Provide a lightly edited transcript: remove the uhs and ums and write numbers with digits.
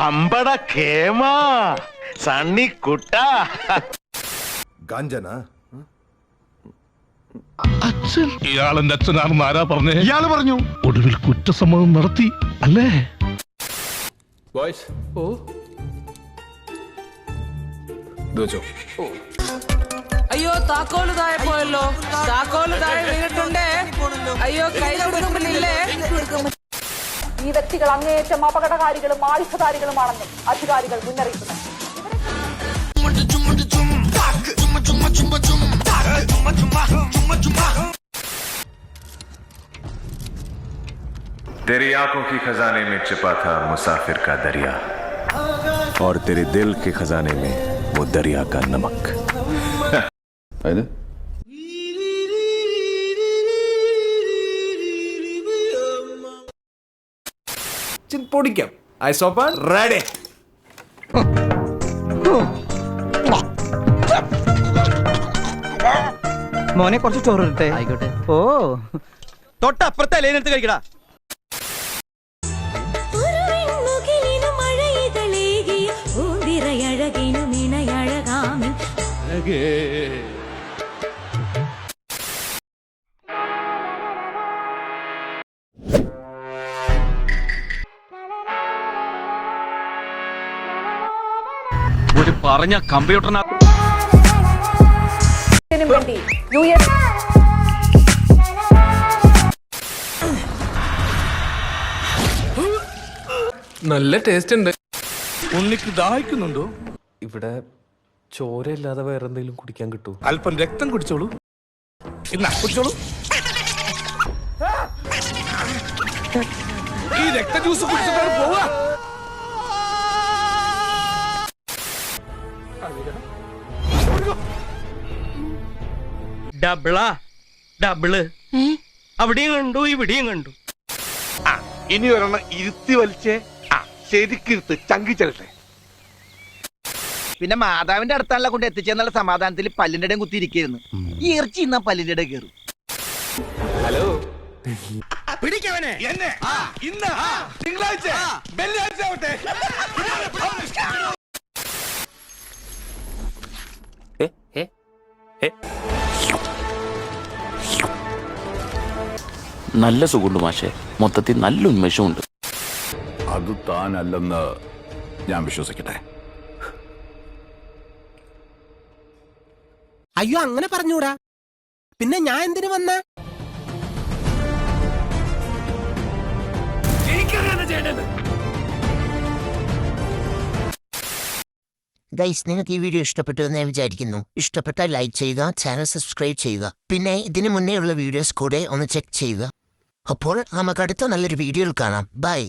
അമ്പട കേമ സണ്ണിക്കുട്ട. ഗാഞ്ചന അച്ഛൻ ഇയാളെന്റെ അച്ഛനാണെന്ന് ആരാ പറഞ്ഞേ? ഇയാള് പറഞ്ഞു. ഒടുവിൽ കുറ്റസമ്മതം നടത്തി അല്ലേ? ബോയ്സ് ഓ ദോച്ചോ. അയ്യോ താക്കോല് താഴെ പോയല്ലോ. താക്കോല് താഴെ വീണിട്ടുണ്ടേ. അയ്യോ കൈ കൊടുക്കുമ്പോഴില്ലേ. ഈ വ്യക്തികൾ അങ്ങേയറ്റം അപകടകാരികളും ആയുധധാരികളുമാണെന്നും അധികാരികൾ മുന്നറിയിക്കുന്നു. तेरी आंखों की खजाने में छिपा था मुसाफिर का दरिया और तेरे दिल के खजाने में वो दरिया का नमक. പൊടിക്കാം. Ice open ready. മോനെ കുറച്ച് ചോറ് ഇട്ടെ. ആയിക്കോട്ടെ. ഓ തൊട്ടപ്പുറത്തെ അല്ലേനെടുത്ത് കഴിക്കടാ. ഒരു പറഞ്ഞ കമ്പ്യൂട്ടറിനകത്ത് വേണ്ടി US നല്ല ടേസ്റ്റ് ഉണ്ട്. ഉണ്ണിക്ക് ദാഹിക്കുന്നുണ്ടോ? ഇവിടെ ചോരയില്ലാതെ വേറെ എന്തെങ്കിലും കുടിക്കാൻ കിട്ടൂ? അല്പം രക്തം കുടിച്ചോളൂ. ഇന്നാ കുടിച്ചോളൂ. ഈ രക്ത ജ്യൂസ് കുടിച്ചിട്ട് പോവാ. ഡബിളാ ഡബിള്. അവിടെയും കണ്ടു ഇവിടെയും കണ്ടു. ഇനി ഒരെണ്ണം ഇരുത്തി വലിച്ചേ. ശരിക്കിരുത്ത് ചങ്കിച്ചെല്ലട്ടെ. പിന്നെ മാതാവിന്റെ അടുത്താണല്ലോ കൊണ്ട് എത്തിച്ചെന്നുള്ള സമാധാനത്തിൽ പല്ലിന്റെ ഇടയും കുത്തിയിരിക്കുന്നു. ഈ ഇറച്ചി ഇന്നാ പല്ലിന്റെ ഇടയിൽ കയറും. ഹലോ പിടിക്കവനെ എന്നെ ഇന്ന് തിങ്കളാഴ്ച വെള്ളിയാഴ്ച ആവട്ടെ. നല്ല സുഖമുണ്ട് മാഷെ. മൊത്തത്തിൽ നല്ല ഉന്മേഷമുണ്ട്. അത് താനല്ലെന്ന് ഞാൻ വിശ്വസിക്കട്ടെ. അയ്യോ അങ്ങനെ പറഞ്ഞൂടാ. പിന്നെ ഞാൻ എന്തിനു വന്ന? ഗൈസ്, നിങ്ങൾക്ക് ഈ വീഡിയോ ഇഷ്ടപ്പെട്ടു എന്ന് ഞാൻ വിചാരിക്കുന്നു. ഇഷ്ടപ്പെട്ടാൽ ലൈക്ക് ചെയ്യുക, ചാനൽ സബ്സ്ക്രൈബ് ചെയ്യുക. പിന്നെ ഇതിനു മുന്നേ ഉള്ള വീഡിയോസ് കൂടെ ഒന്ന് ചെക്ക് ചെയ്യുക. അപ്പോൾ നമുക്ക് അടുത്ത നല്ലൊരു വീഡിയോയിൽ കാണാം. ബൈ.